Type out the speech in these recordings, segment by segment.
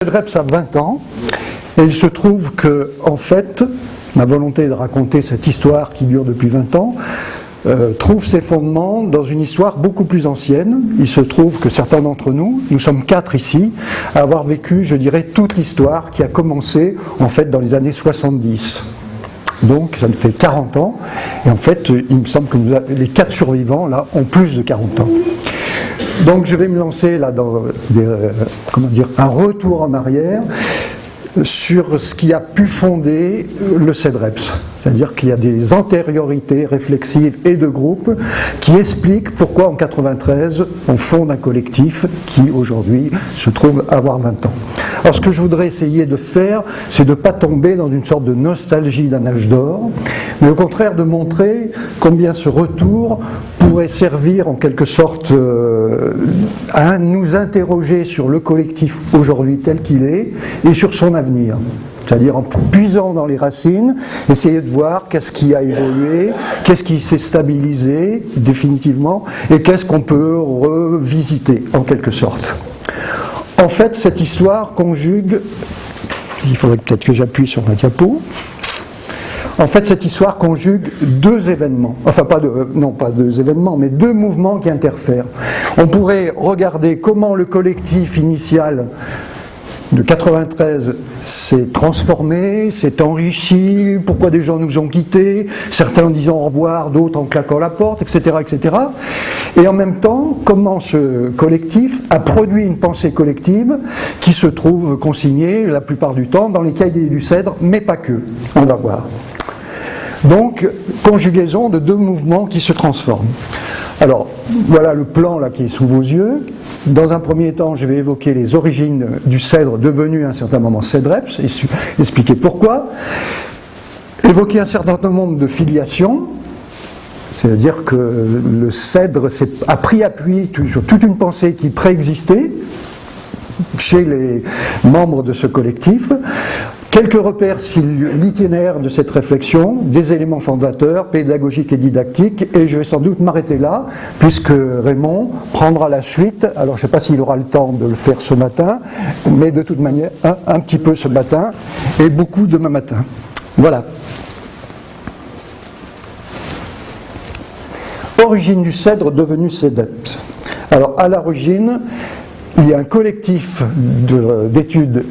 CEDREPS a 20 ans, et il se trouve que, en fait, ma volonté de raconter cette histoire qui dure depuis 20 ans trouve ses fondements dans une histoire beaucoup plus ancienne. Il se trouve que certains d'entre nous, nous sommes 4 ici, à avoir vécu, je dirais, toute l'histoire qui a commencé, en fait, dans les années 70. Donc, ça nous fait 40 ans, et en fait, il me semble que les 4 survivants, là, ont plus de 40 ans. Donc je vais me lancer là dans un retour en arrière sur ce qui a pu fonder le CEDREPS. C'est-à-dire qu'il y a des antériorités réflexives et de groupe qui expliquent pourquoi en 1993 on fonde un collectif qui aujourd'hui se trouve avoir 20 ans. Alors ce que je voudrais essayer de faire, c'est de ne pas tomber dans une sorte de nostalgie d'un âge d'or, mais au contraire de montrer combien ce retour pourrait servir en quelque sorte à nous interroger sur le collectif aujourd'hui tel qu'il est et sur son avenir. C'est-à-dire en puisant dans les racines, essayer de voir qu'est-ce qui a évolué, qu'est-ce qui s'est stabilisé définitivement et qu'est-ce qu'on peut revisiter en quelque sorte. En fait, cette histoire conjugue, il faudrait peut-être que j'appuie sur ma diapo. En fait, cette histoire conjugue 2 événements, enfin pas 2 événements, mais 2 mouvements qui interfèrent. On pourrait regarder comment le collectif initial de 93 s'est transformé, s'est enrichi, pourquoi des gens nous ont quittés, certains en disant au revoir, d'autres en claquant la porte, etc., etc. Et en même temps, comment ce collectif a produit une pensée collective qui se trouve consignée la plupart du temps dans les cahiers du Cèdre, mais pas que, on va voir. Donc, conjugaison de 2 mouvements qui se transforment. Alors, voilà le plan là qui est sous vos yeux. Dans un premier temps, je vais évoquer les origines du Cèdre devenu à un certain moment CEDREPS, et expliquer pourquoi. Évoquer un certain nombre de filiations, c'est-à-dire que le Cèdre a pris appui sur toute une pensée qui préexistait chez les membres de ce collectif. Quelques repères sur l'itinéraire de cette réflexion, des éléments fondateurs, pédagogiques et didactiques, et je vais sans doute m'arrêter là, puisque Raymond prendra la suite. Alors je ne sais pas s'il aura le temps de le faire ce matin, mais de toute manière, un petit peu ce matin, et beaucoup demain matin. Voilà. Origine du Cèdre devenu CEDREPS. Alors à l'origine, il y a un collectif d'études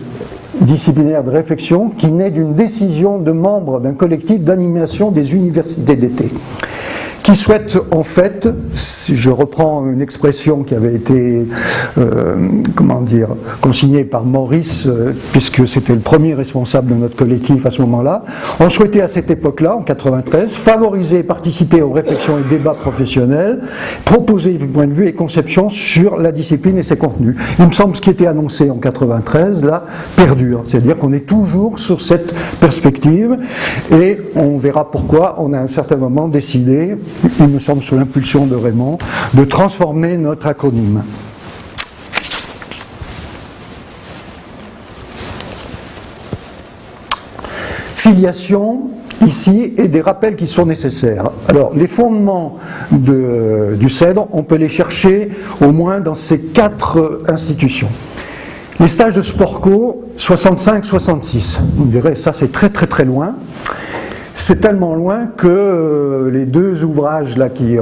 disciplinaire de réflexion qui naît d'une décision de membres d'un collectif d'animation des universités d'été qui souhaite en fait, si je reprends une expression qui avait été consignée par Maurice, puisque c'était le premier responsable de notre collectif à ce moment-là, on souhaitait à cette époque-là, en 93, favoriser et participer aux réflexions et débats professionnels, proposer des points de vue et conceptions sur la discipline et ses contenus. Il me semble que ce qui était annoncé en 93, là, perdure, c'est-à-dire qu'on est toujours sur cette perspective et on verra pourquoi on a à un certain moment décidé, il me semble sous l'impulsion de Raymond, de transformer notre acronyme. Filiation, ici, et des rappels qui sont nécessaires. Alors, les fondements du Cèdre, on peut les chercher au moins dans ces 4 institutions. Les stages de Sport-Co, 65-66. Vous verrez, ça c'est très très très loin. C'est tellement loin que les 2 ouvrages là qui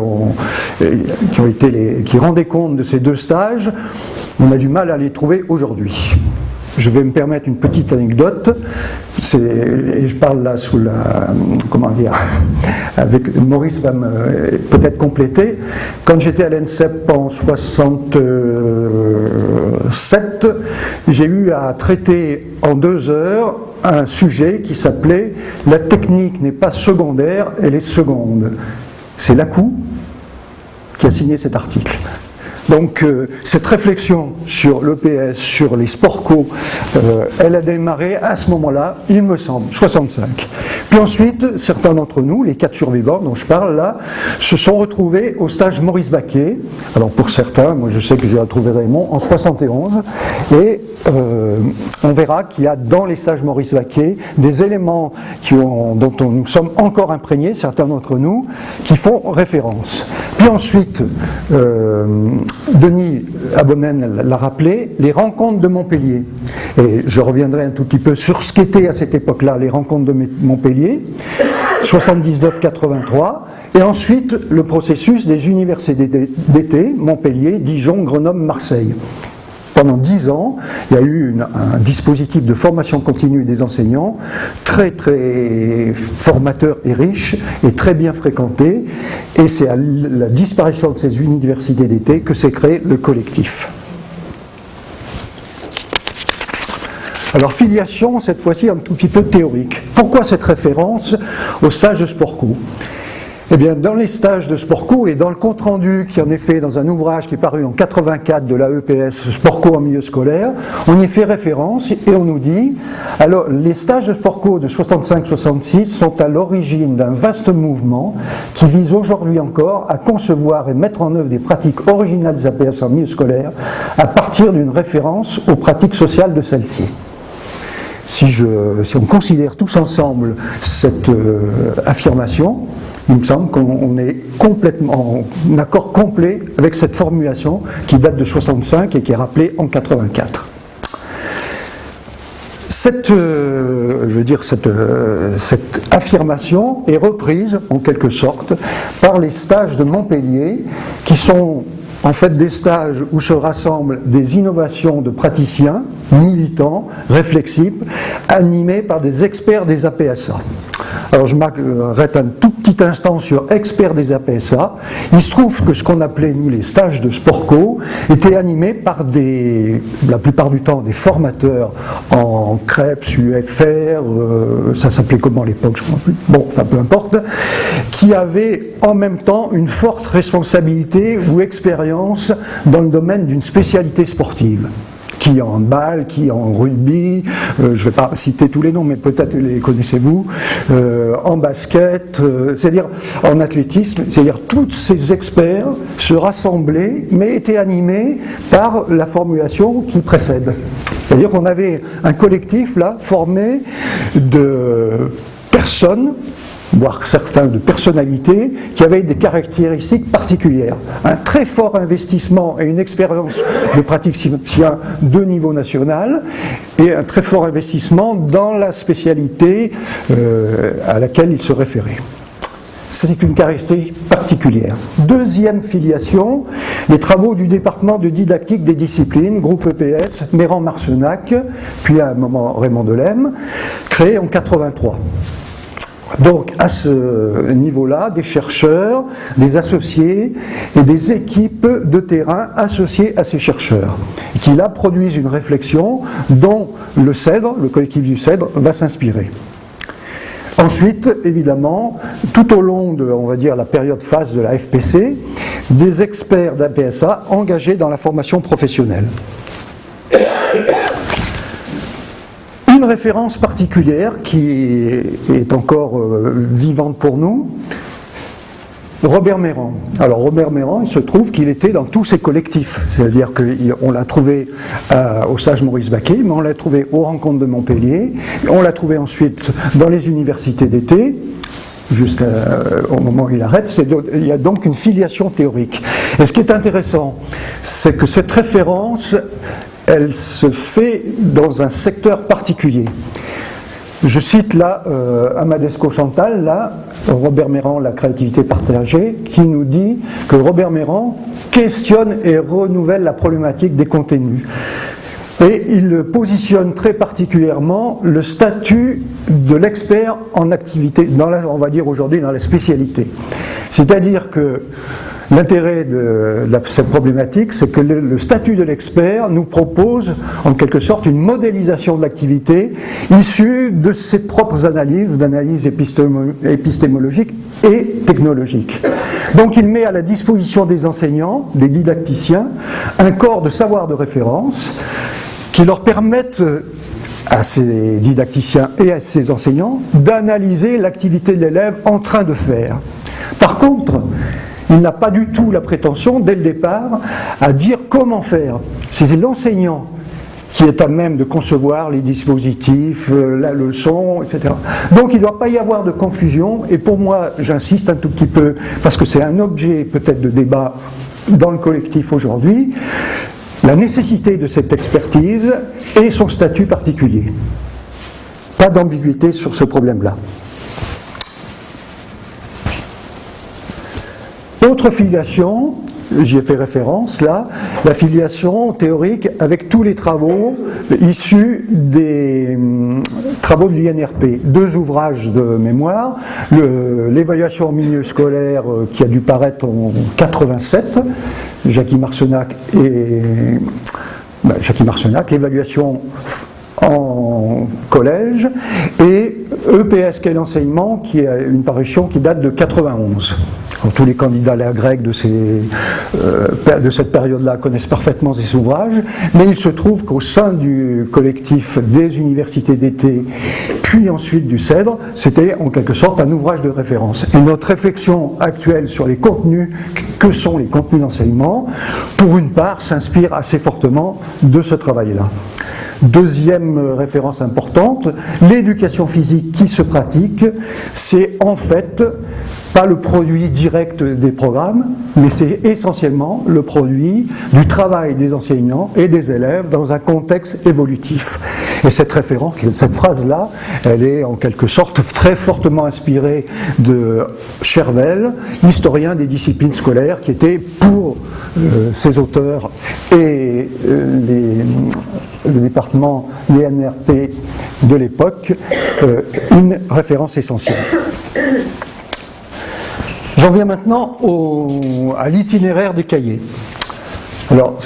rendaient compte de ces 2 stages, on a du mal à les trouver aujourd'hui. Je vais me permettre une petite anecdote, et je parle là sous la... avec Maurice va peut-être compléter. Quand j'étais à l'ENSEP en 67, j'ai eu à traiter en 2 heures un sujet qui s'appelait « La technique n'est pas secondaire, elle est seconde ». C'est Lacou qui a signé cet article. Donc cette réflexion sur l'EPS, sur les Sport-Co, elle a démarré à ce moment-là, il me semble, 65. Puis ensuite, certains d'entre nous, les 4 survivants dont je parle là, se sont retrouvés au stage Maurice Baquet. Alors pour certains, moi je sais que j'ai retrouvé Raymond en 71, et on verra qu'il y a dans les stages Maurice Baquet des éléments dont nous sommes encore imprégnés, certains d'entre nous, qui font référence. Puis ensuite, Denis Abonen l'a rappelé, les rencontres de Montpellier, Et je reviendrai un tout petit peu sur ce qu'étaient à cette époque-là les rencontres de Montpellier, 79-83, et ensuite le processus des universités d'été, Montpellier, Dijon, Grenoble, Marseille. Pendant 10 ans, il y a eu un dispositif de formation continue des enseignants très très formateur et riche et très bien fréquenté, et c'est à la disparition de ces universités d'été que s'est créé le collectif. Alors filiation, cette fois-ci un tout petit peu théorique. Pourquoi cette référence au stage de sport-co ? Eh bien, dans les stages de sport-co et dans le compte-rendu qui en est fait dans un ouvrage qui est paru en 84 de la EPS Sport-co en milieu scolaire, on y fait référence et on nous dit, alors les stages de sport-co de 65-66 sont à l'origine d'un vaste mouvement qui vise aujourd'hui encore à concevoir et mettre en œuvre des pratiques originales des APS en milieu scolaire à partir d'une référence aux pratiques sociales de celles-ci. Si on considère tous ensemble cette affirmation, il me semble qu'on est complètement en accord complet avec cette formulation qui date de 65 et qui est rappelée en 84. Cette affirmation est reprise en quelque sorte par les stages de Montpellier qui sont en fait des stages où se rassemblent des innovations de praticiens, militants, réflexifs, animés par des experts des APSA. Alors je m'arrête un tout petit instant sur experts des APSA. Il se trouve que ce qu'on appelait nous les stages de sport-co étaient animés par la plupart du temps des formateurs en CREPS, UFR, ça s'appelait comment à l'époque, je ne sais plus. Bon, enfin peu importe, qui avaient en même temps une forte responsabilité ou expérience dans le domaine d'une spécialité sportive. Qui en handball, qui en rugby, je ne vais pas citer tous les noms, mais peut-être les connaissez-vous, en basket, c'est-à-dire en athlétisme, c'est-à-dire tous ces experts se rassemblaient, mais étaient animés par la formulation qui précède. C'est-à-dire qu'on avait un collectif là formé de personnes, voire certains de personnalités, qui avaient des caractéristiques particulières. Un très fort investissement et une expérience de praticien de niveau national, et un très fort investissement dans la spécialité à laquelle ils se référaient. C'est une caractéristique particulière. Deuxième filiation, les travaux du département de didactique des disciplines, groupe EPS, Méran-Marcenac, puis à un moment Raymond Delem, créé en 83. Donc à ce niveau-là, des chercheurs, des associés et des équipes de terrain associées à ces chercheurs, qui là produisent une réflexion dont le CEDRE, le collectif du CEDRE, va s'inspirer. Ensuite, évidemment, tout au long de, on va dire, la période phase de la FPC, des experts d'APSA engagés dans la formation professionnelle. Une référence particulière qui est encore vivante pour nous, Robert Méran. Alors Robert Méran, il se trouve qu'il était dans tous ces collectifs, c'est-à-dire qu'on l'a trouvé au Sage Maurice Baquet, mais on l'a trouvé aux rencontres de Montpellier, on l'a trouvé ensuite dans les universités d'été, jusqu'au moment où il arrête. Il y a donc une filiation théorique. Et ce qui est intéressant, c'est que cette référence, elle se fait dans un secteur particulier. Je cite là Amadesco Chantal, là, Robert Méran, la créativité partagée, qui nous dit que Robert Méran questionne et renouvelle la problématique des contenus. Et il positionne très particulièrement le statut de l'expert en activité, on va dire aujourd'hui dans la spécialité. C'est-à-dire que l'intérêt de cette problématique, c'est que le statut de l'expert nous propose en quelque sorte une modélisation de l'activité issue de ses propres d'analyse épistémologique et technologique. Donc il met à la disposition des enseignants, des didacticiens, un corps de savoir de référence qui leur permettent à ces didacticiens et à ces enseignants d'analyser l'activité de l'élève en train de faire. Par contre, il n'a pas du tout la prétention, dès le départ, à dire comment faire. C'est l'enseignant qui est à même de concevoir les dispositifs, la leçon, etc. Donc il ne doit pas y avoir de confusion, et pour moi, j'insiste un tout petit peu, parce que c'est un objet peut-être de débat dans le collectif aujourd'hui, la nécessité de cette expertise et son statut particulier. Pas d'ambiguïté sur ce problème-là. Autre filiation, j'y ai fait référence là, la filiation théorique avec tous les travaux issus des travaux de l'INRP. 2 ouvrages de mémoire, l'évaluation en milieu scolaire qui a dû paraître en 87, Jackie Marcenac, l'évaluation en collège, et EPS quel enseignement, qui est une parution qui date de 91. Alors, tous les candidats à la grecque de cette période-là connaissent parfaitement ces ouvrages, mais il se trouve qu'au sein du collectif des universités d'été, puis ensuite du CEDRE, c'était en quelque sorte un ouvrage de référence. Et notre réflexion actuelle sur les contenus, que sont les contenus d'enseignement, pour une part, s'inspire assez fortement de ce travail-là. Deuxième référence importante, l'éducation physique qui se pratique, c'est en fait pas le produit direct des programmes, mais c'est essentiellement le produit du travail des enseignants et des élèves dans un contexte évolutif. Et cette référence, cette phrase-là, elle est en quelque sorte très fortement inspirée de Chervel, historien des disciplines scolaires, qui était pour ses auteurs et le département l'INRP de l'époque, une référence essentielle. J'en viens maintenant à l'itinéraire des cahiers. Alors,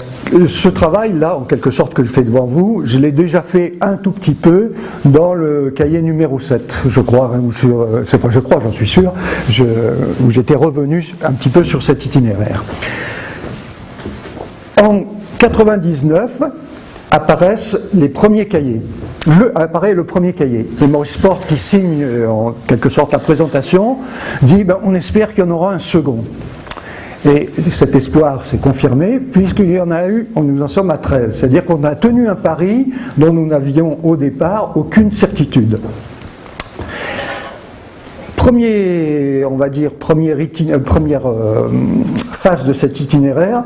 ce travail-là, en quelque sorte, que je fais devant vous, je l'ai déjà fait un tout petit peu dans le cahier numéro 7, je crois, c'est pas je crois, j'en suis sûr, où j'étais revenu un petit peu sur cet itinéraire. En 99, apparaissent les premiers cahiers. Apparaît le premier cahier. Et Maurice Porte, qui signe en quelque sorte la présentation, dit on espère qu'il y en aura un second. Et cet espoir s'est confirmé, puisqu'il y en a eu, nous en sommes à 13. C'est-à-dire qu'on a tenu un pari dont nous n'avions au départ aucune certitude. Première phase de cet itinéraire,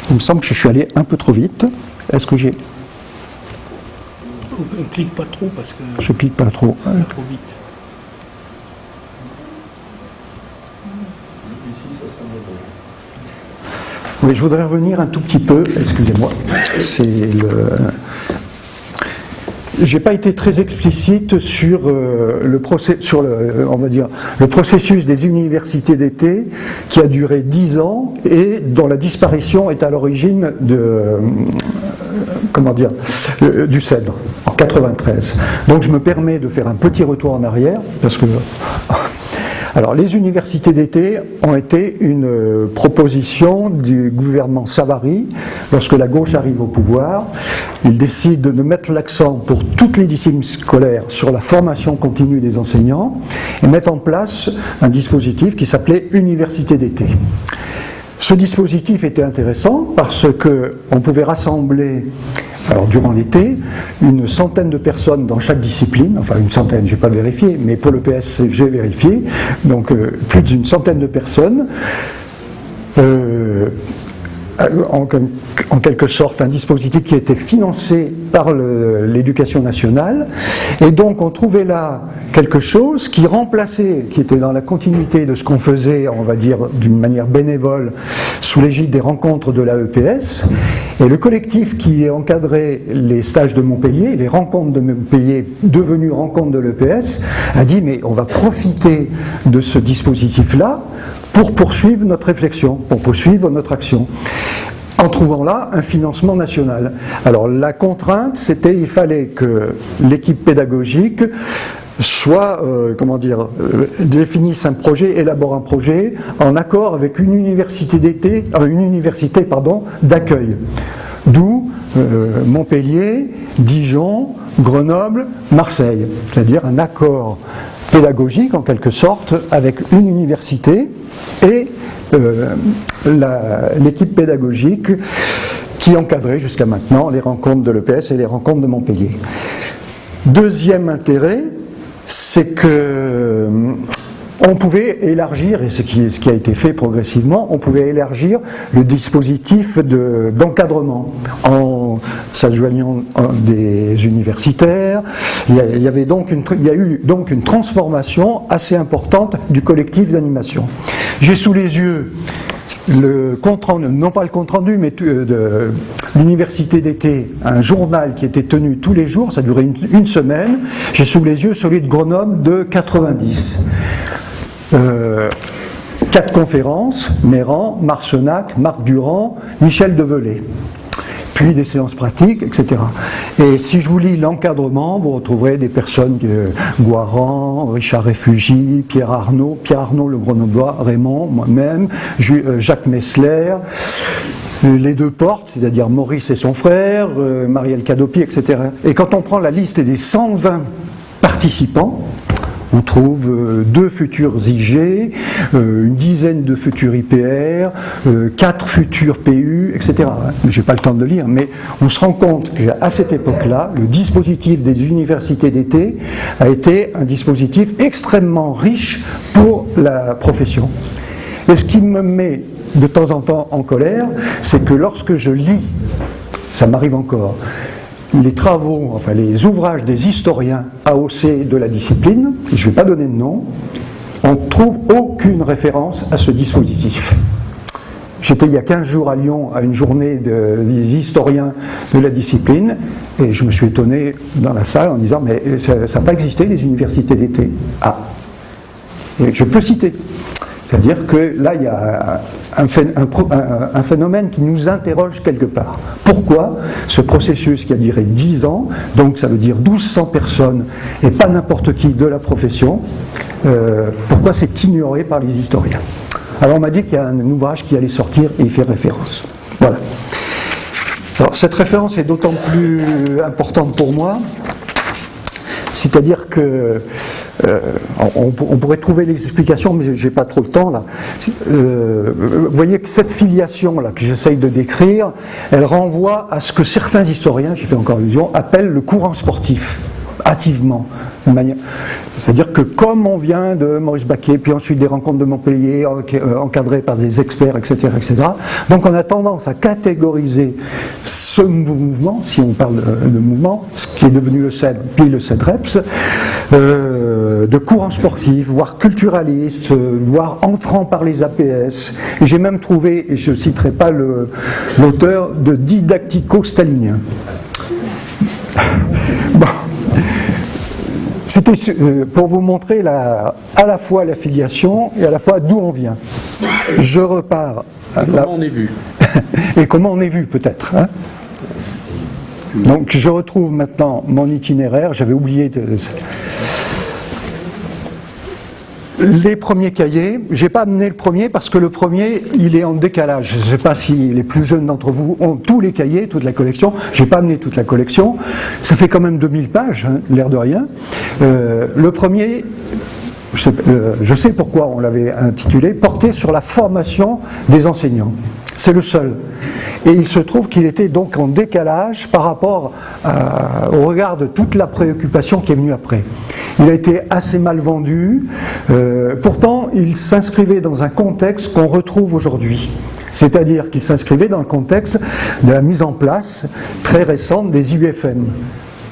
il me semble que je suis allé un peu trop vite. Est-ce que j'ai... Ne clique pas trop parce que... Je clique pas trop. Trop vite. Oui, je voudrais revenir un tout petit peu, excusez-moi, j'ai pas été très explicite sur le processus des universités d'été qui a duré 10 ans et dont la disparition est à l'origine du CEDRE en 93. Donc je me permets de faire un petit retour en arrière parce que alors, les universités d'été ont été une proposition du gouvernement Savary. Lorsque la gauche arrive au pouvoir, il décide de mettre l'accent pour toutes les disciplines scolaires sur la formation continue des enseignants et mettre en place un dispositif qui s'appelait Université d'été. Ce dispositif était intéressant parce qu'on pouvait rassembler, alors durant l'été, une centaine de personnes dans chaque discipline, enfin une centaine, je n'ai pas vérifié, mais pour le PS j'ai vérifié, donc plus d'une centaine de personnes, en quelque sorte un dispositif qui était financé par l'éducation nationale, et donc on trouvait là quelque chose qui remplaçait, qui était dans la continuité de ce qu'on faisait, on va dire d'une manière bénévole, sous l'égide des rencontres de la EPS, et le collectif qui encadrait les stages de Montpellier, les rencontres de Montpellier devenues rencontres de l'EPS, a dit mais on va profiter de ce dispositif-là pour poursuivre notre réflexion, pour poursuivre notre action, en trouvant là un financement national. Alors la contrainte, c'était il fallait que l'équipe pédagogique définisse un projet, élabore un projet en accord avec une université d'accueil. D'où Montpellier, Dijon, Grenoble, Marseille, c'est-à-dire un accord pédagogique en quelque sorte avec une université et l'équipe pédagogique qui encadrait jusqu'à maintenant les rencontres de l'EPS et les rencontres de Montpellier. Deuxième intérêt, c'est que on pouvait élargir, et ce qui a été fait progressivement, on pouvait élargir le dispositif d'encadrement en s'adjoignant des universitaires. Il y a eu donc une transformation assez importante du collectif d'animation. J'ai sous les yeux le compte rendu, non pas le compte rendu, mais de l'université d'été, un journal qui était tenu tous les jours, ça durait une semaine. J'ai sous les yeux celui de Grenoble de 90. 4 conférences, Méran, Marcenac, Marc Durand, Michel Develay. Puis des séances pratiques, etc. Et si je vous lis l'encadrement, vous retrouverez des personnes, Guaran, Richard Réfugi, Pierre Arnaud le Grenoblois, Raymond, moi-même, Jacques Messler, les deux portes, c'est-à-dire Maurice et son frère, Marielle Cadopi, etc. Et quand on prend la liste des 120 participants, on trouve 2 futurs IG, une dizaine de futurs IPR, 4 futurs PU, etc. Je n'ai pas le temps de le lire, mais on se rend compte qu'à cette époque-là, le dispositif des universités d'été a été un dispositif extrêmement riche pour la profession. Et ce qui me met de temps en temps en colère, c'est que lorsque je lis, ça m'arrive encore, les travaux, enfin les ouvrages des historiens AOC de la discipline, je ne vais pas donner de nom, on ne trouve aucune référence à ce dispositif. J'étais il y a 15 jours à Lyon à une journée des historiens de la discipline et je me suis étonné dans la salle en disant mais ça n'a pas existé les universités d'été. Ah, et je peux citer. C'est-à-dire que là, il y a un phénomène qui nous interroge quelque part. Pourquoi ce processus qui a duré 10 ans, donc ça veut dire 1200 personnes, et pas n'importe qui de la profession, pourquoi c'est ignoré par les historiens? Alors on m'a dit qu'il y a un ouvrage qui allait sortir et y fait référence. Voilà. Alors cette référence est d'autant plus importante pour moi, c'est-à-dire que on pourrait trouver les explications, mais je n'ai pas trop le temps là. Vous voyez que cette filiation là que j'essaye de décrire, elle renvoie à ce que certains historiens, j'y fais encore allusion, appellent le courant sportif, hâtivement. C'est-à-dire que comme on vient de Maurice Baquet, puis ensuite des rencontres de Montpellier, encadrées par des experts, etc., donc on a tendance à catégoriser ce mouvement, si on parle de mouvement, ce qui est devenu le CED, puis le CEDREPS, de courant sportif, voire culturaliste, voire entrant par les APS. Et j'ai même trouvé, et je ne citerai pas l'auteur, de didactico-stalinien. Bon. C'était pour vous montrer à la fois l'affiliation et à la fois d'où on vient. Je repars. Comment on est vu. Et comment on est vu peut-être. Hein. Donc je retrouve maintenant mon itinéraire, j'avais oublié les premiers cahiers. Je n'ai pas amené le premier parce que le premier il est en décalage. Je ne sais pas si les plus jeunes d'entre vous ont tous les cahiers, toute la collection. Je n'ai pas amené toute la collection. Ça fait quand même 2000 pages, hein, l'air de rien. Le premier, je sais pourquoi on l'avait intitulé, porté sur la formation des enseignants. C'est le seul. Et il se trouve qu'il était donc en décalage par rapport au regard de toute la préoccupation qui est venue après. Il a été assez mal vendu, pourtant il s'inscrivait dans un contexte qu'on retrouve aujourd'hui. C'est-à-dire qu'il s'inscrivait dans le contexte de la mise en place très récente des IUFM.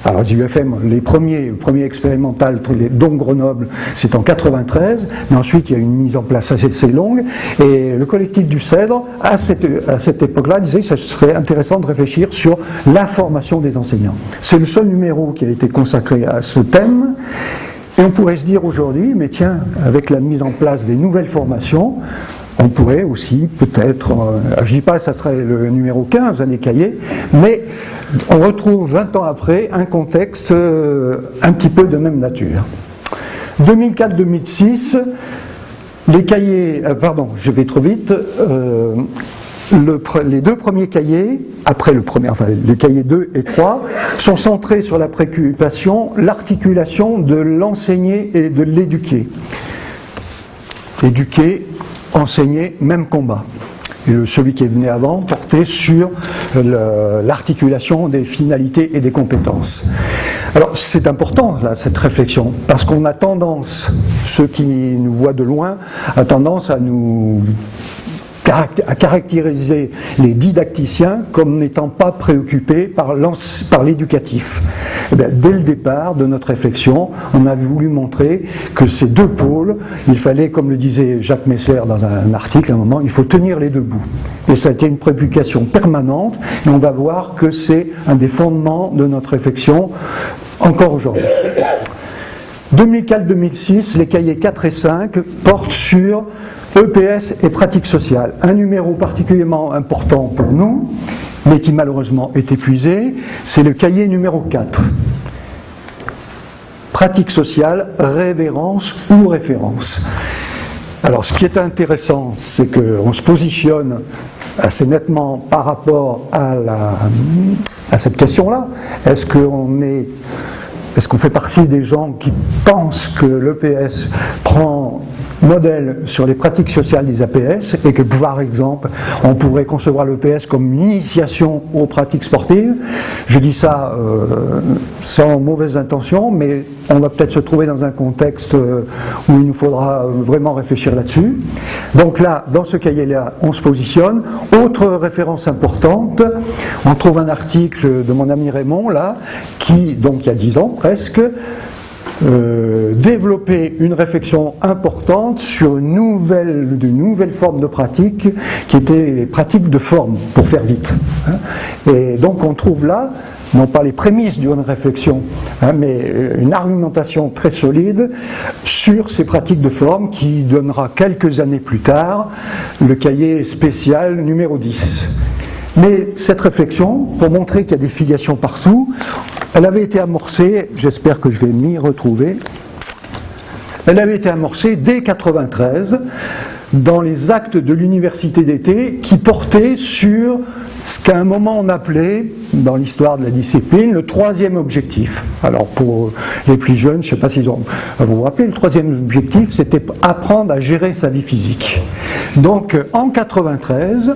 Alors les IUFM, le premier expérimental, dont Grenoble, c'est en 93, mais ensuite il y a une mise en place assez longue, et le collectif du Cèdre, à cette époque-là, disait que ce serait intéressant de réfléchir sur la formation des enseignants. C'est le seul numéro qui a été consacré à ce thème, et on pourrait se dire aujourd'hui, mais tiens, avec la mise en place des nouvelles formations, on pourrait aussi peut-être, je ne dis pas que ça serait le numéro 15 des cahiers, mais on retrouve 20 ans après un contexte un petit peu de même nature. 2004-2006, les cahiers, je vais trop vite, les 2 premiers cahiers, après le premier, enfin les cahiers 2 et 3, sont centrés sur la préoccupation, l'articulation de l'enseigner et de l'éduquer. Éduquer, enseigner, même combat. Et celui qui venait avant portait sur l'articulation des finalités et des compétences. Alors c'est important là, cette réflexion, parce qu'on a tendance, ceux qui nous voient de loin, a tendance à caractériser les didacticiens comme n'étant pas préoccupés par l'éducatif. Dès le départ de notre réflexion, on a voulu montrer que ces deux pôles, il fallait, comme le disait Jacques Messer dans un article à un moment, il faut tenir les deux bouts. Et ça a été une préoccupation permanente, et on va voir que c'est un des fondements de notre réflexion encore aujourd'hui. 2004-2006, les cahiers 4 et 5 portent sur EPS et pratique sociale. Un numéro particulièrement important pour nous, mais qui malheureusement est épuisé, c'est le cahier numéro 4. Pratique sociale, révérence ou référence. Alors ce qui est intéressant, c'est qu'on se positionne assez nettement par rapport à cette question-là. Est-ce qu'on fait partie des gens qui pensent que l'EPS prend modèle sur les pratiques sociales des APS et que par exemple on pourrait concevoir l'EPS comme une initiation aux pratiques sportives? Je dis ça sans mauvaise intention, mais on va peut-être se trouver dans un contexte où il nous faudra vraiment réfléchir là-dessus. Donc là, dans ce cahier-là, on se positionne. Autre référence importante, on trouve un article de mon ami Raymond là, qui, donc il y a 10 ans presque, développer une réflexion importante sur une nouvelle forme de pratique qui était les pratiques de forme, pour faire vite. Et donc on trouve là, non pas les prémices d'une réflexion, mais une argumentation très solide sur ces pratiques de forme qui donnera quelques années plus tard le cahier spécial numéro 10. Mais cette réflexion, pour montrer qu'il y a des filiations partout, elle avait été amorcée, j'espère que je vais m'y retrouver, elle avait été amorcée dès 1993 dans les actes de l'université d'été qui portaient sur ce qu'à un moment on appelait, dans l'histoire de la discipline, le troisième objectif. Alors pour les plus jeunes, je ne sais pas s'ils vont vous rappeler, le troisième objectif c'était apprendre à gérer sa vie physique. Donc en 1993,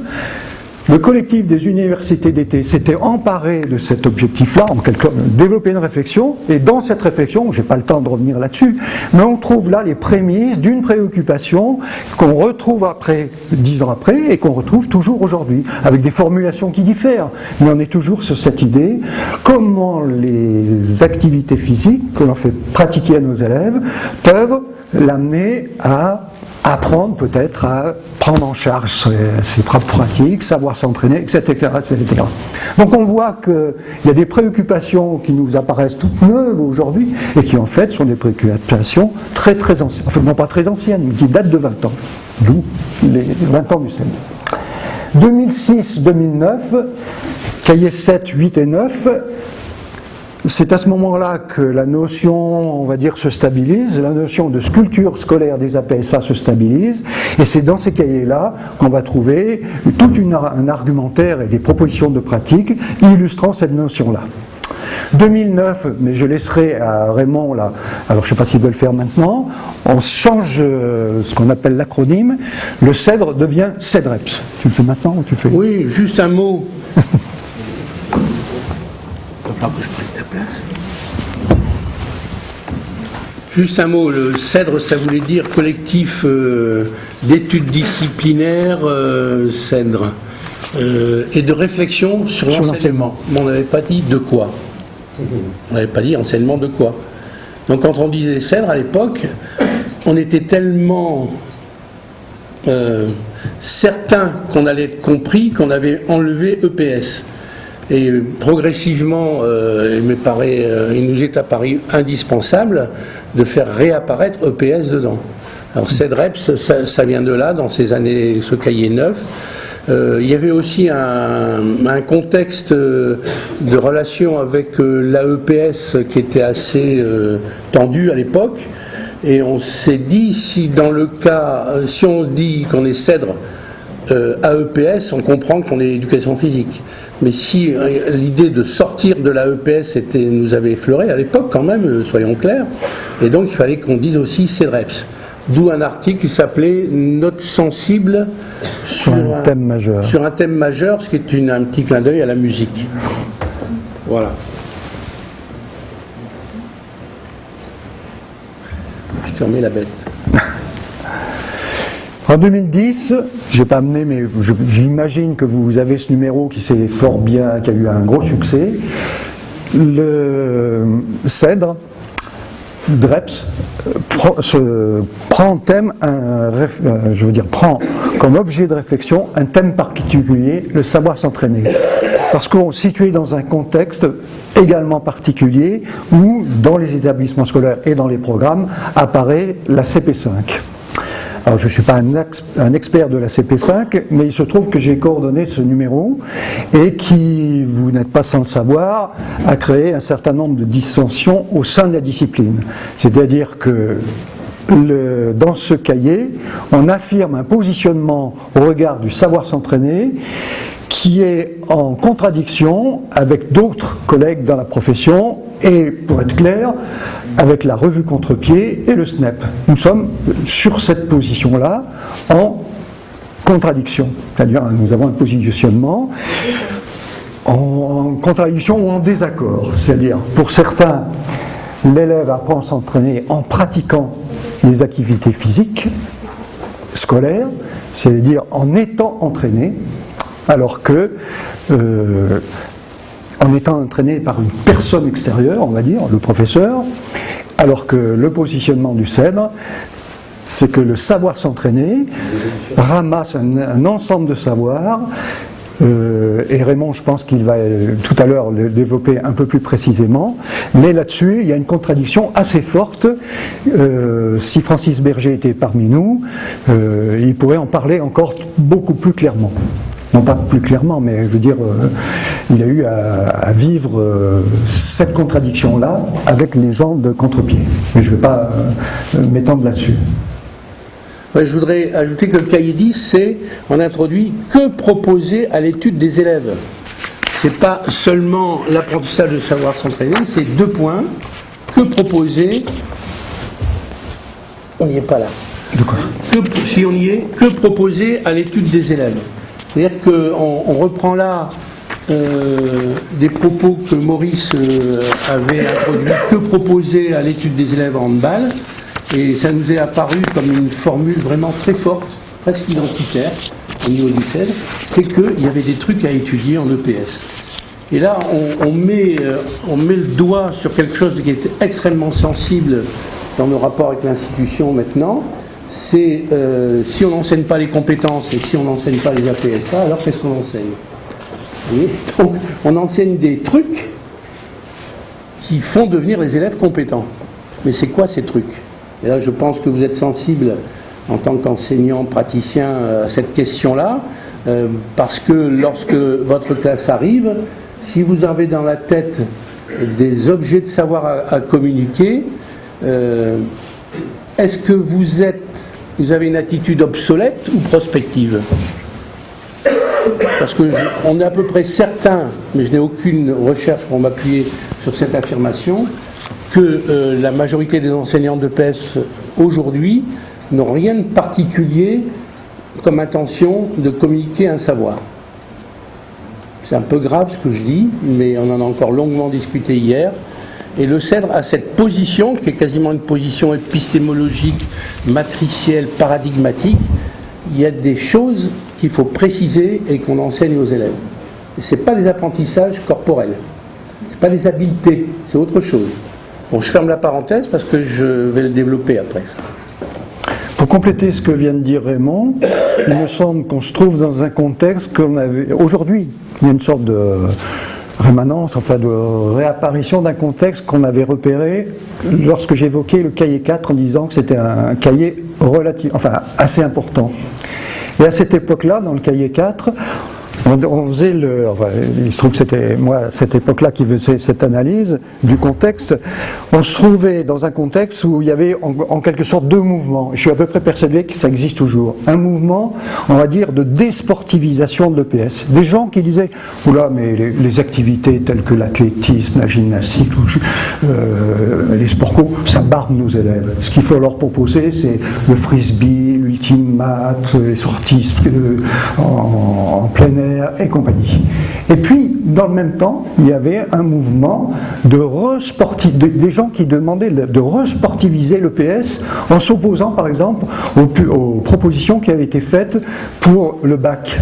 le collectif des universités d'été s'était emparé de cet objectif-là, développer une réflexion, et dans cette réflexion, je n'ai pas le temps de revenir là-dessus, mais on trouve là les prémices d'une préoccupation qu'on retrouve après, 10 ans après, et qu'on retrouve toujours aujourd'hui, avec des formulations qui diffèrent, mais on est toujours sur cette idée, comment les activités physiques que l'on fait pratiquer à nos élèves peuvent l'amener à apprendre peut-être à prendre en charge ses propres pratiques, savoir s'entraîner, etc., etc. Donc on voit qu'il y a des préoccupations qui nous apparaissent toutes neuves aujourd'hui et qui en fait sont des préoccupations très très anciennes, enfin non pas très anciennes, mais qui datent de 20 ans, d'où les 20 ans du CELI. 2006-2009, cahiers 7, 8 et 9, c'est à ce moment-là que la notion, on va dire, se stabilise, la notion de sculpture scolaire des APSA se stabilise, et c'est dans ces cahiers-là qu'on va trouver tout un argumentaire et des propositions de pratique illustrant cette notion-là. 2009, mais je laisserai à Raymond là, alors je ne sais pas s'il veut le faire maintenant, on change ce qu'on appelle l'acronyme, le CEDRE devient CEDREPS. Tu le fais maintenant ou tu le fais? Oui, juste un mot. Il va falloir que je prenne ta place. Juste un mot, le CEDRE, ça voulait dire collectif d'études disciplinaires, CEDRE, et de réflexion sur l'enseignement. Mais on n'avait pas dit de quoi. On n'avait pas dit enseignement de quoi. Donc quand on disait CEDRE à l'époque, on était tellement certains qu'on allait être compris qu'on avait enlevé EPS. Et progressivement, il nous est apparu indispensable de faire réapparaître EPS dedans. Alors CEDREPS, ça vient de là, dans ces années, ce cahier 9. Il y avait aussi un contexte de relation avec l'AEPS qui était assez tendu à l'époque. Et on s'est dit, si on dit qu'on est CEDRE, AEPS, on comprend qu'on est éducation physique. Mais si l'idée de sortir de l'AEPS nous avait effleuré à l'époque quand même, soyons clairs, et donc il fallait qu'on dise aussi CEDREPS. D'où un article qui s'appelait Notes sensibles sur un thème majeur. Sur un thème majeur, ce qui est un petit clin d'œil à la musique. Voilà. Je te remets la bête. En 2010, je n'ai pas amené, mais j'imagine que vous avez ce numéro qui s'est fort bien, qui a eu un gros succès. Le CEDRE, DREPS, prend comme objet de réflexion un thème particulier, le savoir s'entraîner. Parce qu'on est situé dans un contexte également particulier où, dans les établissements scolaires et dans les programmes, apparaît la CP5. Alors, je ne suis pas un expert de la CP5, mais il se trouve que j'ai coordonné ce numéro et qui, vous n'êtes pas sans le savoir, a créé un certain nombre de dissensions au sein de la discipline. C'est-à-dire que dans ce cahier, on affirme un positionnement au regard du savoir s'entraîner qui est en contradiction avec d'autres collègues dans la profession et, pour être clair, avec la revue Contre-Pied et le SNEP. Nous sommes sur cette position-là en contradiction. C'est-à-dire, nous avons un positionnement en contradiction ou en désaccord. C'est-à-dire, pour certains, l'élève apprend à s'entraîner en pratiquant les activités physiques scolaires, c'est-à-dire en étant entraîné, alors que en étant entraîné par une personne extérieure, on va dire, le professeur, alors que le positionnement du CEDRE, c'est que le savoir s'entraîner ramasse un ensemble de savoirs, et Raymond, je pense qu'il va tout à l'heure le développer un peu plus précisément, mais là-dessus, il y a une contradiction assez forte. Si Francis Berger était parmi nous, il pourrait en parler encore beaucoup plus clairement. Non pas plus clairement, mais je veux dire, il a eu à vivre cette contradiction-là avec les gens de Contre-Pied. Mais je ne vais pas m'étendre là-dessus. Ouais, je voudrais ajouter que le cahier 10, c'est, on introduit que proposer à l'étude des élèves. C'est pas seulement l'apprentissage de savoir s'entraîner, c'est 2 points. Que proposer, on n'y est pas là. De quoi ? Si on y est, que proposer à l'étude des élèves. C'est-à-dire qu'on reprend là des propos que Maurice avait introduits, que proposer à l'étude des élèves en handball, et ça nous est apparu comme une formule vraiment très forte, presque identitaire au niveau du CEDRE, c'est qu'il y avait des trucs à étudier en EPS. Et là, on met le doigt sur quelque chose qui est extrêmement sensible dans nos rapports avec l'institution maintenant, c'est si on n'enseigne pas les compétences et si on n'enseigne pas les APSA, alors qu'est-ce qu'on enseigne ? Donc, on enseigne des trucs qui font devenir les élèves compétents. Mais c'est quoi ces trucs ? Et là, je pense que vous êtes sensible en tant qu'enseignant, praticien à cette question-là, parce que lorsque votre classe arrive, si vous avez dans la tête des objets de savoir à communiquer, est-ce que vous avez une attitude obsolète ou prospective ? Parce qu'on est à peu près certain, mais je n'ai aucune recherche pour m'appuyer sur cette affirmation, que la majorité des enseignants d'EPS aujourd'hui n'ont rien de particulier comme intention de communiquer un savoir. C'est un peu grave ce que je dis, mais on en a encore longuement discuté hier. Et le CEDRE a cette position, qui est quasiment une position épistémologique, matricielle, paradigmatique. Il y a des choses qu'il faut préciser et qu'on enseigne aux élèves. Et ce n'est pas des apprentissages corporels, ce n'est pas des habiletés, c'est autre chose. Bon, je ferme la parenthèse parce que je vais le développer après ça. Pour compléter ce que vient de dire Raymond, il me semble qu'on se trouve dans un contexte qu'on avait... Aujourd'hui, il y a une sorte de rémanence, enfin de réapparition d'un contexte qu'on avait repéré lorsque j'évoquais le cahier 4 en disant que c'était un cahier assez important. Et à cette époque-là, dans le cahier 4, on faisait il se trouve que c'était moi à cette époque-là qui faisais cette analyse du contexte. On se trouvait dans un contexte où il y avait en quelque sorte 2 mouvements. Je suis à peu près persuadé que ça existe toujours. Un mouvement, on va dire, de désportivisation de l'EPS. Des gens qui disaient « Oula, mais les activités telles que l'athlétisme, la gymnastique, les sports co, ça barbe nos élèves. Ce qu'il faut leur proposer, c'est le frisbee, l'ultime maths, les sorties en plein air et compagnie. Et puis, dans le même temps, il y avait un mouvement des gens qui demandaient de resportiviser l'EPS en s'opposant, par exemple, aux propositions qui avaient été faites pour le bac.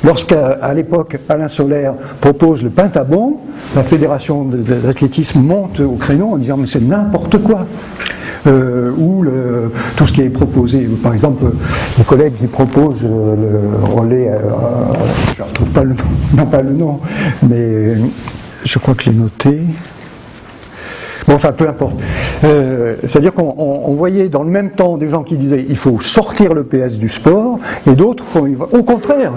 Lorsqu'à l'époque, Alain Solaire propose le pentabond, la fédération d'athlétisme monte au créneau en disant mais c'est n'importe quoi. Tout ce qui est proposé, par exemple, les collègues qui proposent le relais, je ne retrouve pas le nom, mais je crois que je l'ai noté. Bon, enfin, peu importe. C'est-à-dire qu'on voyait dans le même temps des gens qui disaient il faut sortir le PS du sport, et d'autres, au contraire,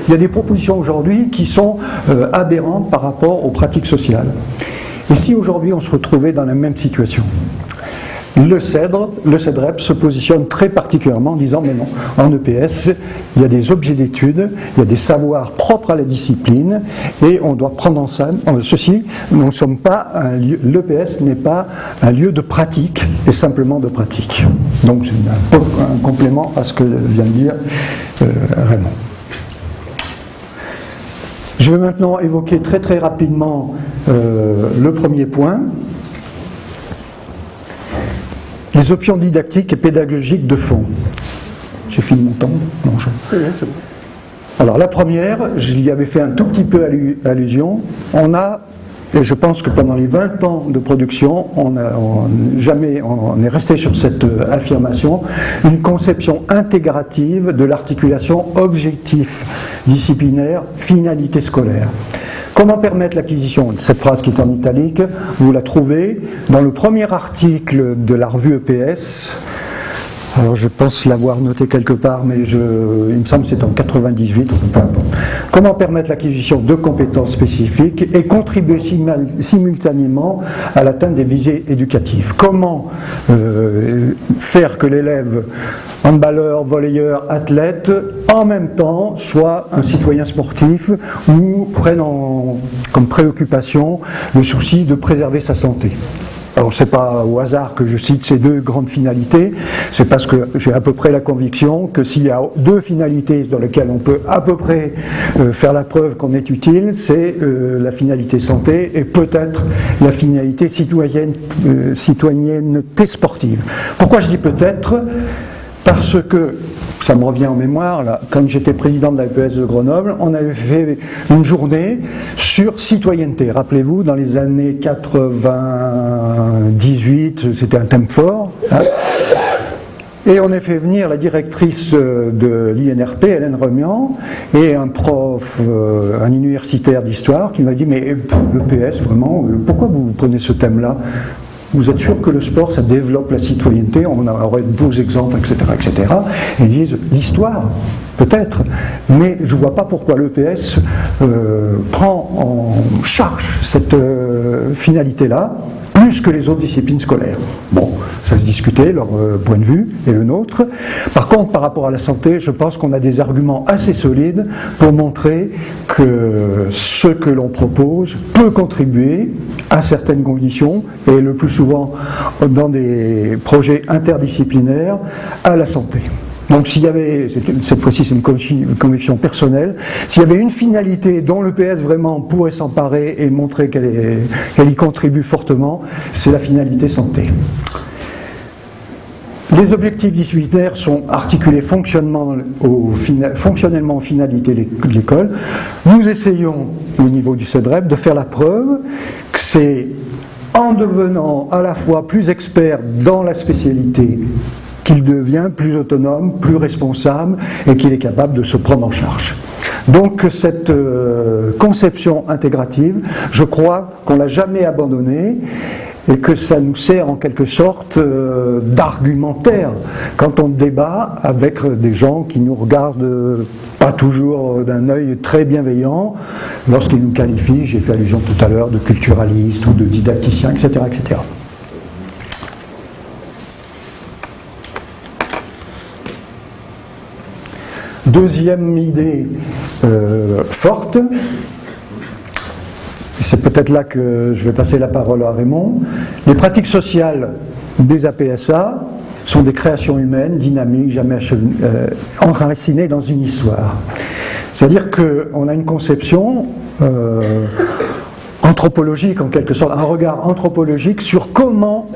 il y a des propositions aujourd'hui qui sont aberrantes par rapport aux pratiques sociales. Et si aujourd'hui on se retrouvait dans la même situation, le CEDREP se positionne très particulièrement en disant mais non, en EPS, il y a des objets d'études, il y a des savoirs propres à la discipline et on doit prendre en ceci, nous ne sommes pas l'EPS n'est pas un lieu de pratique et simplement de pratique. Donc c'est un complément à ce que vient de dire Raymond. Je vais maintenant évoquer très très rapidement le premier point. Les options didactiques et pédagogiques de fond. J'ai fini mon temps ? Non, c'est bon. Alors la première, j'y avais fait un tout petit peu allusion, et je pense que pendant les 20 ans de production, on est resté sur cette affirmation, une conception intégrative de l'articulation objectif disciplinaire, finalité scolaire. Comment permettre l'acquisition ? Cette phrase qui est en italique, vous la trouvez dans le premier article de la revue EPS. Alors je pense l'avoir noté quelque part, mais il me semble que c'est en 98, enfin peu importe. Comment permettre l'acquisition de compétences spécifiques et contribuer simultanément à l'atteinte des visées éducatives ? Comment faire que l'élève handballeur, volleyeur, athlète, en même temps, soit un citoyen sportif ou prenne comme préoccupation le souci de préserver sa santé. Alors c'est pas au hasard que je cite ces deux grandes finalités, c'est parce que j'ai à peu près la conviction que s'il y a deux finalités dans lesquelles on peut à peu près faire la preuve qu'on est utile, c'est la finalité santé et peut-être la finalité citoyenneté sportive. Pourquoi je dis peut-être ? Parce que, ça me revient en mémoire, là, quand j'étais président de la EPS de Grenoble, on avait fait une journée sur citoyenneté. Rappelez-vous, dans les années 98, c'était un thème fort. Hein. Et on a fait venir la directrice de l'INRP, Hélène Remian, et un prof, un universitaire d'histoire, qui m'a dit « Mais l'EPS, vraiment, pourquoi vous prenez ce thème-là ? Vous êtes sûr que le sport, ça développe la citoyenneté ? On aurait de beaux exemples, etc. etc. » Et ils disent « L'histoire, peut-être, mais je ne vois pas pourquoi l'EPS prend en charge cette finalité-là, plus que les autres disciplines scolaires. » Bon, ça se discutait, leur point de vue et le nôtre. Par contre, par rapport à la santé, je pense qu'on a des arguments assez solides pour montrer que ce que l'on propose peut contribuer à certaines conditions, et le plus souvent dans des projets interdisciplinaires, à la santé. Donc s'il y avait, cette fois-ci c'est une conviction personnelle, s'il y avait une finalité dont l'EPS vraiment pourrait s'emparer et montrer qu'elle y contribue fortement, c'est la finalité santé. Les objectifs disciplinaires sont articulés fonctionnellement aux finalités de l'école. Nous essayons, au niveau du CEDREP, de faire la preuve que c'est en devenant à la fois plus expert dans la spécialité qu'il devient plus autonome, plus responsable et qu'il est capable de se prendre en charge. Donc cette conception intégrative, je crois qu'on ne l'a jamais abandonnée et que ça nous sert en quelque sorte d'argumentaire quand on débat avec des gens qui nous regardent pas toujours d'un œil très bienveillant lorsqu'ils nous qualifient, j'ai fait allusion tout à l'heure, de culturalistes ou de didacticiens, etc. etc. Deuxième idée forte, c'est peut-être là que je vais passer la parole à Raymond, les pratiques sociales des APSA sont des créations humaines, dynamiques, jamais enracinées dans une histoire. C'est-à-dire qu'on a une conception anthropologique en quelque sorte, un regard anthropologique sur comment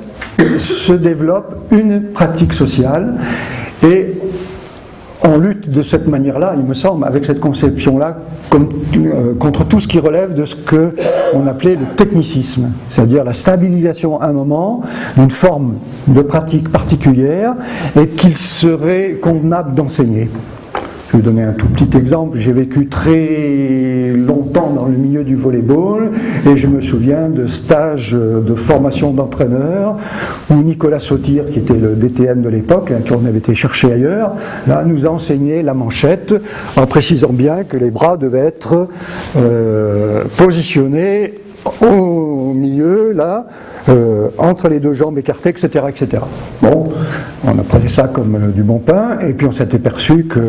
se développe une pratique sociale, et on lutte de cette manière-là, il me semble, avec cette conception-là, contre tout ce qui relève de ce qu'on appelait le technicisme, c'est-à-dire la stabilisation à un moment d'une forme de pratique particulière et qu'il serait convenable d'enseigner. Je vais vous donner un tout petit exemple. J'ai vécu très longtemps dans le milieu du volleyball et je me souviens de stages de formation d'entraîneurs où Nicolas Sautir, qui était le DTN de l'époque, qu'on avait été chercher ailleurs, là, nous a enseigné la manchette en précisant bien que les bras devaient être positionnés au milieu, là, entre les deux jambes écartées, etc., etc. Bon, on a pris ça comme du bon pain, et puis on s'est aperçu que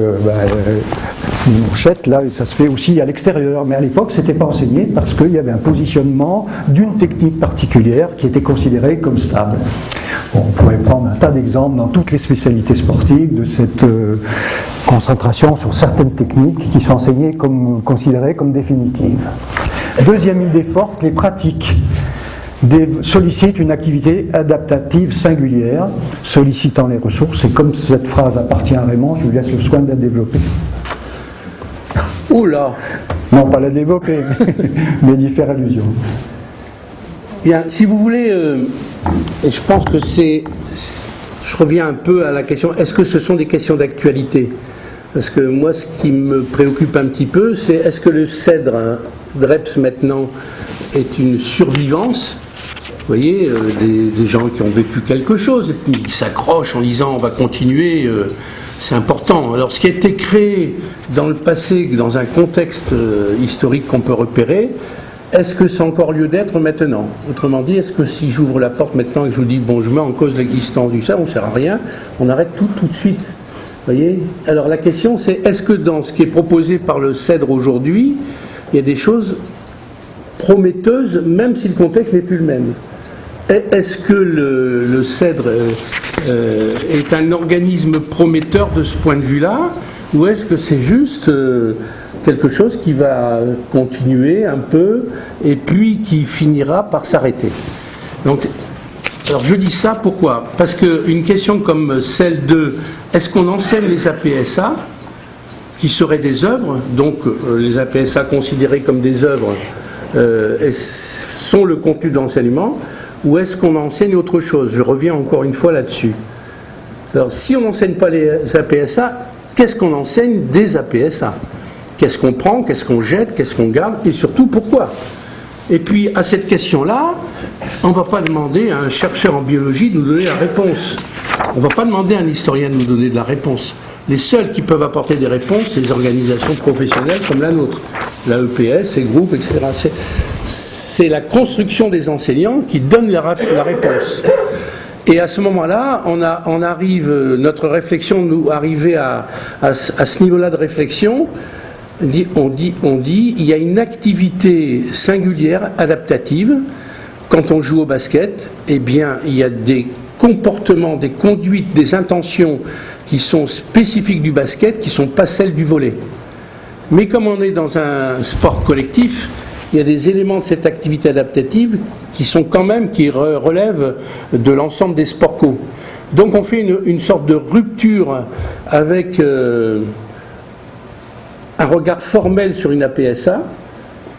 une manchette, là, ça se fait aussi à l'extérieur, mais à l'époque, c'était pas enseigné parce qu'il y avait un positionnement d'une technique particulière qui était considérée comme stable. Bon, on pourrait prendre un tas d'exemples dans toutes les spécialités sportives de cette concentration sur certaines techniques qui sont enseignées considérées comme définitives. Deuxième idée forte, les pratiques sollicitent une activité adaptative singulière, sollicitant les ressources, et comme cette phrase appartient à Raymond, je lui laisse le soin de la développer. Oula! Non, pas la développer, mais d'y faire allusion. Bien, si vous voulez, et je pense que je reviens un peu à la question, est-ce que ce sont des questions d'actualité? Parce que moi, ce qui me préoccupe un petit peu, c'est est-ce que le CEDRE, DREPS maintenant, est une survivance? Vous voyez, des gens qui ont vécu quelque chose, et puis ils s'accrochent en disant on va continuer, c'est important. Alors ce qui a été créé dans le passé, dans un contexte historique qu'on peut repérer, est-ce que c'est encore lieu d'être maintenant? Autrement dit, est-ce que si j'ouvre la porte maintenant et que je vous dis bon, je mets en cause l'existence du ça, on ne sert à rien, on arrête tout de suite? Vous voyez? Alors la question c'est, est-ce que dans ce qui est proposé par le CEDRE aujourd'hui, il y a des choses prometteuses, même si le contexte n'est plus le même? Est-ce que le CEDRE est un organisme prometteur de ce point de vue-là, ou est-ce que c'est juste quelque chose qui va continuer un peu et puis qui finira par s'arrêter? Donc, alors je dis ça pourquoi? Parce qu'une question comme celle de est-ce qu'on enseigne les APSA qui seraient des œuvres, donc les APSA considérées comme des œuvres sont le contenu d'enseignement, ou est-ce qu'on enseigne autre chose? Je reviens encore une fois là-dessus. Alors si on n'enseigne pas les APSA, qu'est-ce qu'on enseigne des APSA? Qu'est-ce qu'on prend, qu'est-ce qu'on jette, qu'est-ce qu'on garde, et surtout pourquoi? Et puis à cette question-là, on ne va pas demander à un chercheur en biologie de nous donner la réponse. On ne va pas demander à un historien de nous donner de la réponse. Les seuls qui peuvent apporter des réponses, c'est les organisations professionnelles comme la nôtre, la EPS, les groupes, etc. C'est la construction des enseignants qui donne la réponse. Et à ce moment-là, on arrive, notre réflexion nous arrivait à ce niveau-là de réflexion. On dit, il y a une activité singulière, adaptative. Quand on joue au basket, eh bien, il y a des comportements, des conduites, des intentions qui sont spécifiques du basket, qui ne sont pas celles du volley. Mais comme on est dans un sport collectif, il y a des éléments de cette activité adaptative qui sont quand même, qui relèvent de l'ensemble des sports co. Donc on fait une sorte de rupture avec un regard formel sur une APSA.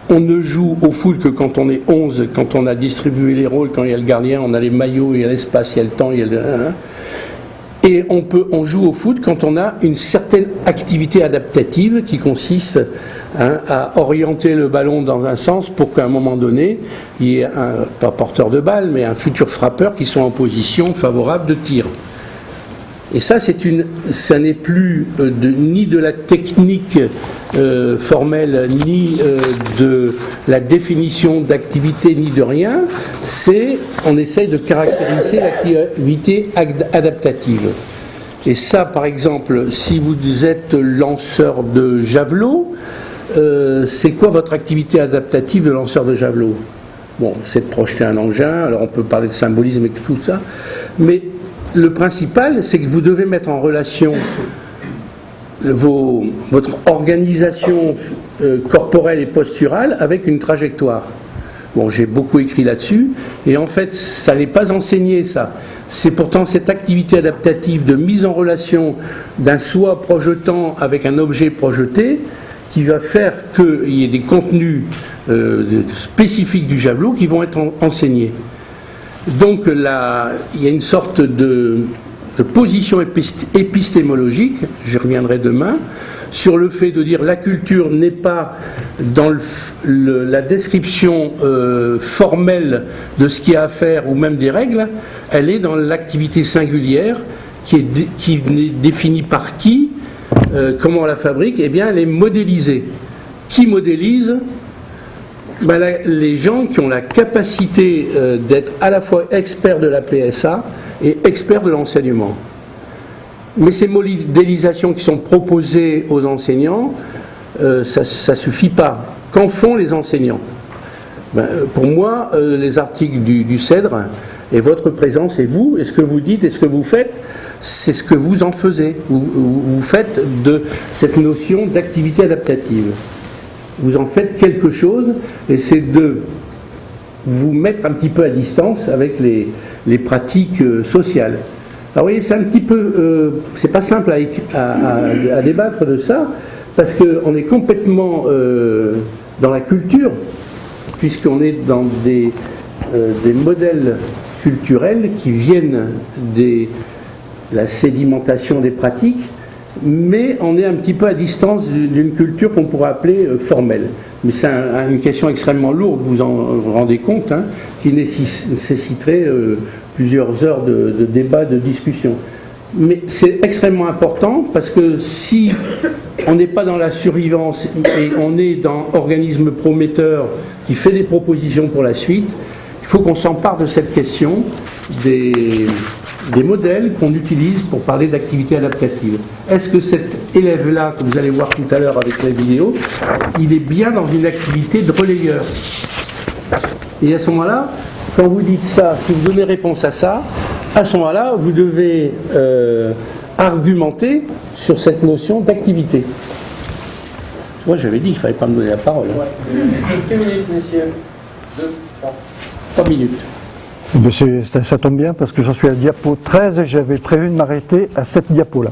On ne joue au foot que quand on est 11, quand on a distribué les rôles, quand il y a le gardien, on a les maillots, il y a l'espace, il y a le temps, il y a le... Et on joue au foot quand on a une certaine activité adaptative qui consiste à orienter le ballon dans un sens pour qu'à un moment donné, il y ait pas porteur de balle, mais un futur frappeur qui soit en position favorable de tir. Et ça, ça n'est plus ni de la technique formelle, ni de la définition d'activité, ni de rien. On essaye de caractériser l'activité adaptative. Et ça, par exemple, si vous êtes lanceur de javelot, c'est quoi votre activité adaptative de lanceur de javelot? Bon, c'est de projeter un engin, alors on peut parler de symbolisme et tout ça, mais le principal, c'est que vous devez mettre en relation votre organisation corporelle et posturale avec une trajectoire. Bon, j'ai beaucoup écrit là-dessus, et en fait, ça n'est pas enseigné, ça. C'est pourtant cette activité adaptative de mise en relation d'un soi projetant avec un objet projeté qui va faire qu'il y ait des contenus spécifiques du javelot qui vont être enseignés. Donc là, il y a une sorte de position épistémologique, j'y reviendrai demain, sur le fait de dire la culture n'est pas dans la description formelle de ce qu'il y a à faire ou même des règles, elle est dans l'activité singulière qui est définie par qui, comment on la fabrique, eh bien elle est modélisée. Qui modélise? Les gens qui ont la capacité d'être à la fois experts de la PSA et experts de l'enseignement. Mais ces modélisations qui sont proposées aux enseignants, ça ne suffit pas. Qu'en font les enseignants? Pour moi, les articles du CEDRE et votre présence et vous, et ce que vous dites et ce que vous faites, c'est ce que vous en faisiez. Vous faites de cette notion d'activité adaptative. Vous en faites quelque chose, et c'est de vous mettre un petit peu à distance avec les pratiques sociales. Alors vous voyez, c'est un petit peu, c'est pas simple à débattre de ça, parce qu'on est complètement dans la culture, puisqu'on est dans des modèles culturels qui viennent de la sédimentation des pratiques, mais on est un petit peu à distance d'une culture qu'on pourrait appeler formelle. Mais c'est une question extrêmement lourde, vous en rendez compte, hein, qui nécessiterait plusieurs heures de débat, de discussion. Mais c'est extrêmement important parce que si on n'est pas dans la survivance et on est dans organisme prometteur qui fait des propositions pour la suite, il faut qu'on s'empare de cette question des modèles qu'on utilise pour parler d'activité adaptative. Est-ce que cet élève-là, que vous allez voir tout à l'heure avec la vidéo, il est bien dans une activité de relayeur? Et à ce moment-là, quand vous dites ça, si vous donnez réponse à ça, à ce moment-là, vous devez argumenter sur cette notion d'activité. Moi, j'avais dit qu'il ne fallait pas me donner la parole. Ouais, quelques minutes, messieurs. 2, 3 minutes. Ça tombe bien parce que j'en suis à diapo 13 et j'avais prévu de m'arrêter à cette diapo-là.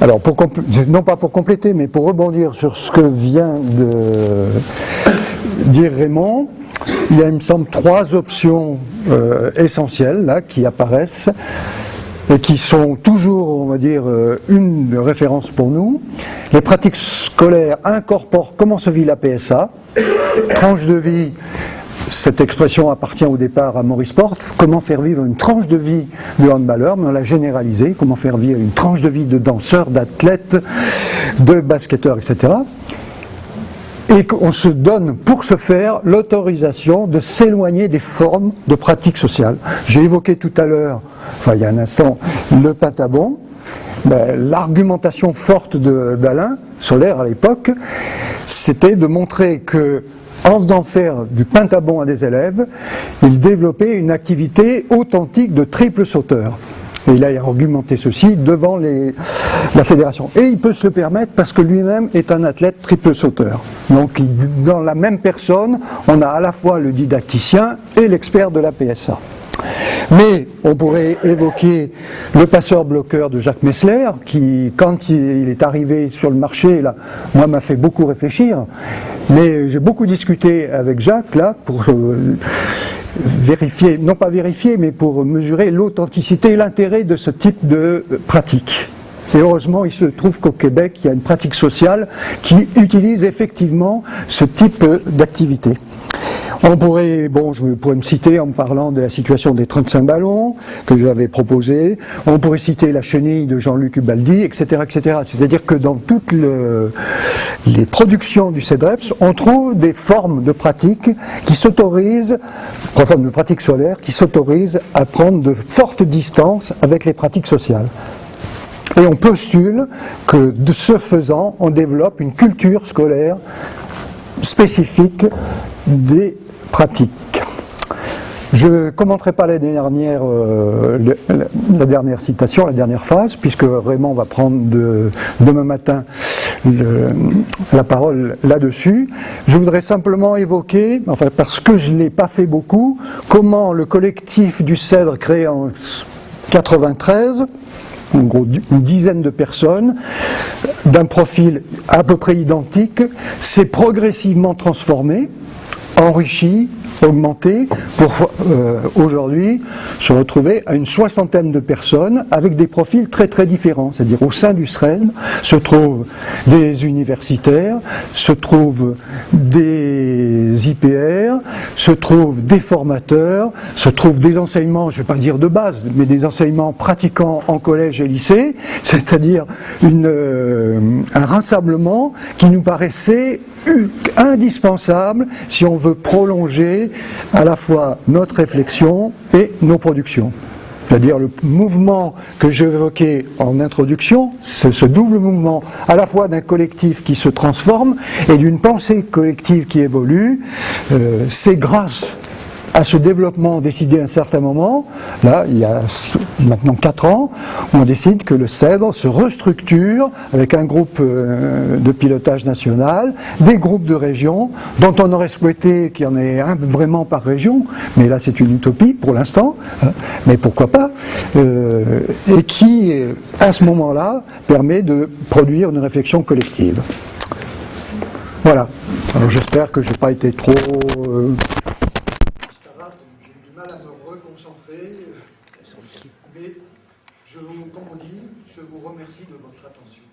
Alors, non pas pour compléter, mais pour rebondir sur ce que vient de dire Raymond, il y a, il me semble, 3 options essentielles là, qui apparaissent et qui sont toujours, on va dire, une référence pour nous. Les pratiques scolaires incorporent comment se vit la PSA, tranche de vie. Cette expression appartient au départ à Maurice Porte. Comment faire vivre une tranche de vie de handballeur, mais on l'a généralisé. Comment faire vivre une tranche de vie de danseur, d'athlète, de basketteur, etc. Et qu'on se donne pour ce faire l'autorisation de s'éloigner des formes de pratiques sociales. J'ai évoqué tout à l'heure, enfin il y a un instant, le pentabon. L'argumentation forte d'Alain Solaire à l'époque, c'était de montrer que en faisant faire du pentabon à des élèves, il développait une activité authentique de triple sauteur. Et il a argumenté ceci devant la fédération. Et il peut se le permettre parce que lui-même est un athlète triple sauteur. Donc dans la même personne, on a à la fois le didacticien et l'expert de la PSA. Mais on pourrait évoquer le passeur-bloqueur de Jacques Messler, qui, quand il est arrivé sur le marché, là, moi, m'a fait beaucoup réfléchir. Mais j'ai beaucoup discuté avec Jacques, là, pour vérifier, non pas vérifier, mais pour mesurer l'authenticité et l'intérêt de ce type de pratique. Et heureusement, il se trouve qu'au Québec, il y a une pratique sociale qui utilise effectivement ce type d'activité. On pourrait, je pourrais me citer en me parlant de la situation des 35 ballons que j'avais proposé. On pourrait citer la chenille de Jean-Luc Ubaldi, etc., etc. C'est-à-dire que dans toutes les productions du CEDREPS, on trouve des formes de pratiques qui s'autorisent, formes de pratiques solaires, qui s'autorisent à prendre de fortes distances avec les pratiques sociales. Et on postule que de ce faisant, on développe une culture scolaire spécifique des pratiques. Je ne commenterai pas la dernière citation, la dernière phrase, puisque Raymond va prendre demain matin la parole là-dessus. Je voudrais simplement évoquer, enfin parce que je ne l'ai pas fait beaucoup, comment le collectif du Cèdre créé en 1993, en gros une dizaine de personnes, d'un profil à peu près identique, s'est progressivement transformé, enrichi, augmenté, pour aujourd'hui se retrouver à une soixantaine de personnes avec des profils très très différents. C'est-à-dire au sein du SREN se trouvent des universitaires, se trouvent des IPR, se trouvent des formateurs, se trouvent des enseignements, je ne vais pas dire de base, mais des enseignements pratiquants en collège et lycée, c'est-à-dire un rassemblement qui nous paraissait indispensable si on veut prolonger à la fois notre réflexion et nos productions. C'est-à-dire le mouvement que j'évoquais en introduction, ce double mouvement à la fois d'un collectif qui se transforme et d'une pensée collective qui évolue, c'est grâce à ce développement décidé à un certain moment, là il y a maintenant 4 ans, on décide que le Cèdre se restructure avec un groupe de pilotage national, des groupes de régions, dont on aurait souhaité qu'il y en ait un vraiment par région, mais là c'est une utopie pour l'instant, mais pourquoi pas, et qui à ce moment-là permet de produire une réflexion collective. Voilà, alors j'espère que je n'ai pas été trop... J'ai du mal à me reconcentrer, mais comme on dit, je vous remercie de votre attention.